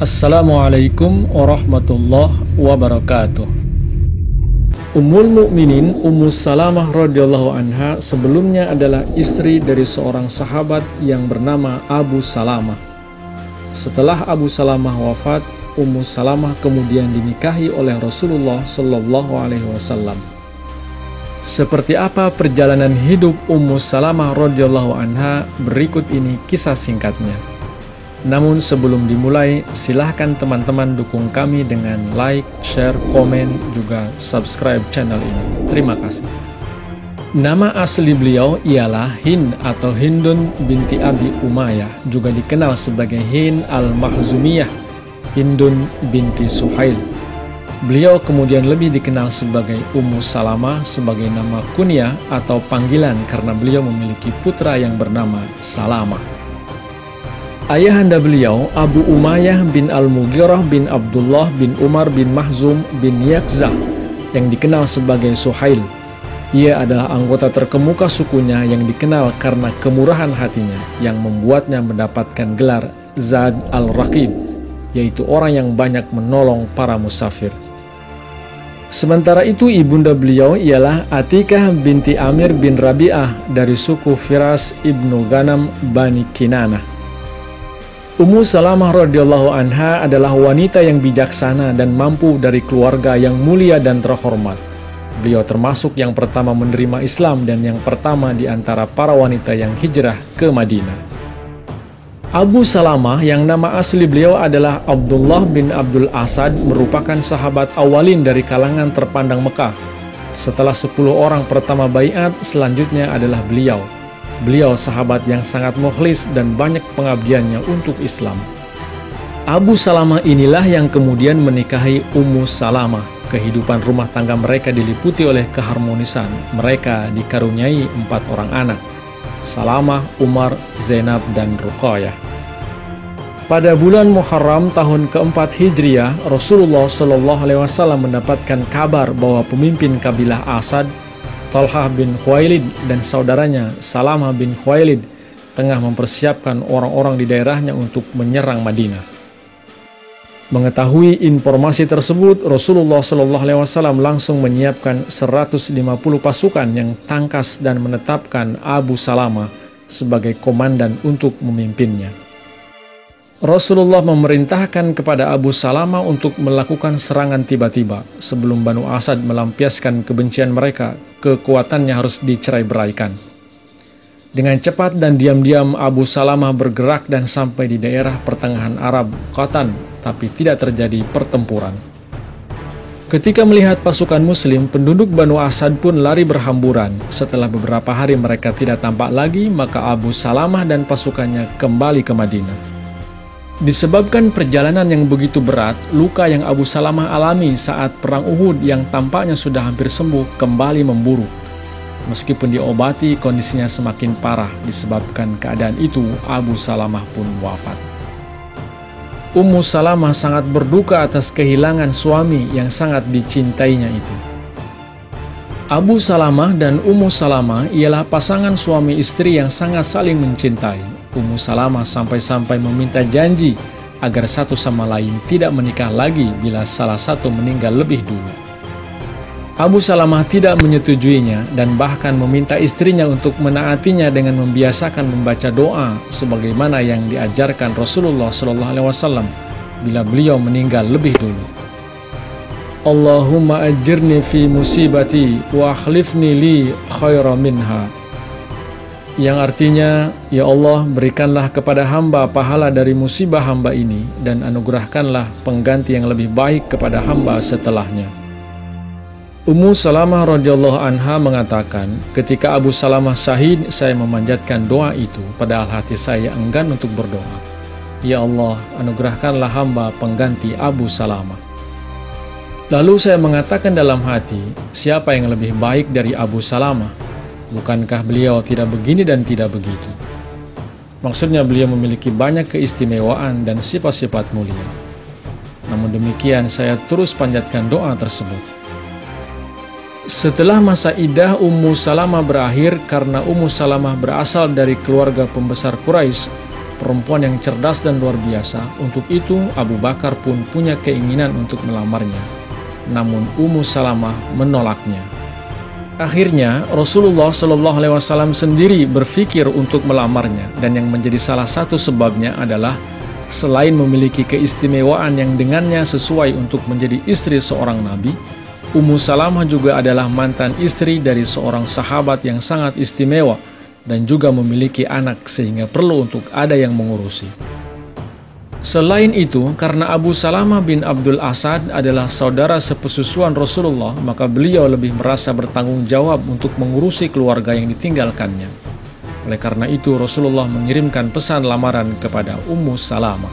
Assalamualaikum warahmatullahi wabarakatuh. Ummul Mukminin Ummu Salamah radhiyallahu anha sebelumnya adalah istri dari seorang sahabat yang bernama Abu Salamah. Setelah Abu Salamah wafat, Ummu Salamah kemudian dinikahi oleh Rasulullah Shallallahu Alaihi Wasallam. Seperti apa perjalanan hidup Ummu Salamah radhiyallahu anha, berikut ini kisah singkatnya. Namun sebelum dimulai, silahkan teman-teman dukung kami dengan like, share, komen, juga subscribe channel ini. Terima kasih. Nama asli beliau ialah Hind atau Hindun binti Abi Umayyah, juga dikenal sebagai Hind al-Makhzumiyah, Hindun binti Suhail. Beliau kemudian lebih dikenal sebagai Ummu Salamah sebagai nama kunyah atau panggilan karena beliau memiliki putra yang bernama Salamah. Ayahanda beliau, Abu Umayyah bin Al-Mughirah bin Abdullah bin Umar bin Mahzum bin Yakzah, yang dikenal sebagai Suhail. Ia adalah anggota terkemuka sukunya yang dikenal karena kemurahan hatinya yang membuatnya mendapatkan gelar Zad al-Raqib, yaitu orang yang banyak menolong para musafir. Sementara itu ibunda beliau ialah Atikah binti Amir bin Rabi'ah dari suku Firas ibnu Ghanam Bani Kinanah. Ummu Salamah radhiyallahu anha adalah wanita yang bijaksana dan mampu dari keluarga yang mulia dan terhormat. Beliau termasuk yang pertama menerima Islam dan yang pertama di antara para wanita yang hijrah ke Madinah. Abu Salamah yang nama asli beliau adalah Abdullah bin Abdul Asad merupakan sahabat awalin dari kalangan terpandang Mekah. Setelah 10 orang pertama baiat, selanjutnya adalah beliau. Beliau sahabat yang sangat mukhlis dan banyak pengabdiannya untuk Islam. Abu Salamah inilah yang kemudian menikahi Ummu Salamah. Kehidupan rumah tangga mereka diliputi oleh keharmonisan. Mereka dikaruniai 4 orang anak: Salamah, Umar, Zainab, dan Ruqayyah. Pada bulan Muharram tahun keempat Hijriah, Rasulullah Shallallahu Alaihi Wasallam mendapatkan kabar bahwa pemimpin kabilah Asad, Talhah bin Khuwailid, dan saudaranya Salamah bin Khuwailid tengah mempersiapkan orang-orang di daerahnya untuk menyerang Madinah. Mengetahui informasi tersebut, Rasulullah Shallallahu Alaihi Wasallam langsung menyiapkan 150 pasukan yang tangkas dan menetapkan Abu Salamah sebagai komandan untuk memimpinnya. Rasulullah memerintahkan kepada Abu Salamah untuk melakukan serangan tiba-tiba. Sebelum Banu Asad melampiaskan kebencian mereka, kekuatannya harus dicerai-beraikan. Dengan cepat dan diam-diam Abu Salamah bergerak dan sampai di daerah pertengahan Arab, Qatan, tapi tidak terjadi pertempuran. Ketika melihat pasukan muslim, penduduk Banu Asad pun lari berhamburan. Setelah beberapa hari mereka tidak tampak lagi, maka Abu Salamah dan pasukannya kembali ke Madinah. Disebabkan perjalanan yang begitu berat, luka yang Abu Salamah alami saat perang Uhud yang tampaknya sudah hampir sembuh kembali memburuk. Meskipun diobati, kondisinya semakin parah. Disebabkan keadaan itu, Abu Salamah pun wafat. Ummu Salamah sangat berduka atas kehilangan suami yang sangat dicintainya itu. Abu Salamah dan Ummu Salamah ialah pasangan suami istri yang sangat saling mencintai. Ummu Salamah sampai-sampai meminta janji agar satu sama lain tidak menikah lagi bila salah satu meninggal lebih dulu. Abu Salamah tidak menyetujuinya dan bahkan meminta istrinya untuk menaatinya dengan membiasakan membaca doa sebagaimana yang diajarkan Rasulullah SAW bila beliau meninggal lebih dulu. Allahumma ajirni fi musibati wa akhlifni li khaira minha. Yang artinya, ya Allah, berikanlah kepada hamba pahala dari musibah hamba ini dan anugerahkanlah pengganti yang lebih baik kepada hamba setelahnya. Ummu Salamah radhiyallahu anha mengatakan, ketika Abu Salamah syahid, saya memanjatkan doa itu, padahal hati saya enggan untuk berdoa. Ya Allah, anugerahkanlah hamba pengganti Abu Salamah. Lalu saya mengatakan dalam hati, siapa yang lebih baik dari Abu Salamah? Bukankah beliau tidak begini dan tidak begitu? Maksudnya beliau memiliki banyak keistimewaan dan sifat-sifat mulia. Namun demikian saya terus panjatkan doa tersebut. Setelah masa iddah Ummu Salamah berakhir, karena Ummu Salamah berasal dari keluarga pembesar Quraisy, perempuan yang cerdas dan luar biasa. Untuk itu, Abu Bakar pun punya keinginan untuk melamarnya. Namun Ummu Salamah menolaknya. Akhirnya, Rasulullah SAW sendiri berpikir untuk melamarnya, dan yang menjadi salah satu sebabnya adalah selain memiliki keistimewaan yang dengannya sesuai untuk menjadi istri seorang nabi, Ummu Salamah juga adalah mantan istri dari seorang sahabat yang sangat istimewa dan juga memiliki anak sehingga perlu untuk ada yang mengurusi. Selain itu, karena Abu Salamah bin Abdul Asad adalah saudara sepususuan Rasulullah, maka beliau lebih merasa bertanggung jawab untuk mengurusi keluarga yang ditinggalkannya. Oleh karena itu, Rasulullah mengirimkan pesan lamaran kepada Ummu Salamah.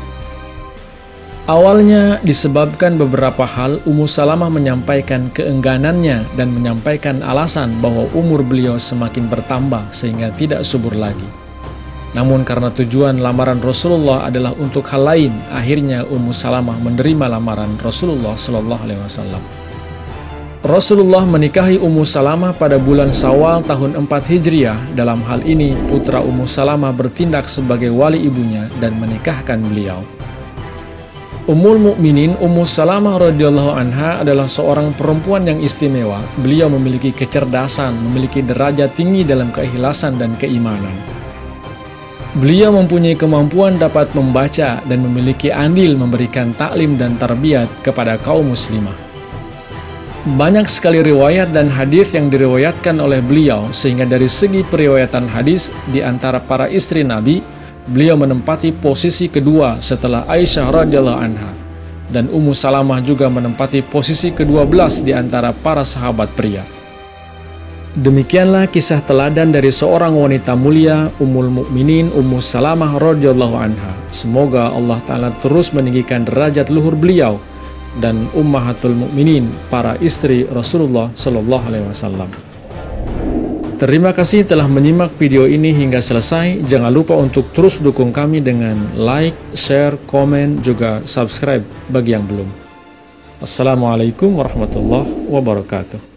Awalnya disebabkan beberapa hal, Ummu Salamah menyampaikan keengganannya dan menyampaikan alasan bahwa umur beliau semakin bertambah sehingga tidak subur lagi. Namun karena tujuan lamaran Rasulullah adalah untuk hal lain, akhirnya Ummu Salamah menerima lamaran Rasulullah SAW. Rasulullah menikahi Ummu Salamah pada bulan Syawal tahun 4 Hijriah. Dalam hal ini, putra Ummu Salamah bertindak sebagai wali ibunya dan menikahkan beliau. Ummul Mukminin Ummu Salamah radhiyallahu anha adalah seorang perempuan yang istimewa. Beliau memiliki kecerdasan, memiliki derajat tinggi dalam keikhlasan dan keimanan. Beliau mempunyai kemampuan dapat membaca dan memiliki andil memberikan taklim dan tarbiyat kepada kaum muslimah. Banyak sekali riwayat dan hadis yang diriwayatkan oleh beliau, sehingga dari segi periwayatan hadis di antara para istri Nabi, beliau menempati posisi kedua setelah Aisyah radhiyallahu anha, dan Ummu Salamah juga menempati posisi ke-12 di antara para sahabat pria. Demikianlah kisah teladan dari seorang wanita mulia, Ummul Mukminin Ummu Salamah radhiyallahu anha. Semoga Allah Ta'ala terus meninggikan derajat luhur beliau dan Ummahatul Mukminin, para istri Rasulullah SAW. Terima kasih telah menyimak video ini hingga selesai. Jangan lupa untuk terus dukung kami dengan like, share, komen, juga subscribe bagi yang belum. Assalamualaikum warahmatullahi wabarakatuh.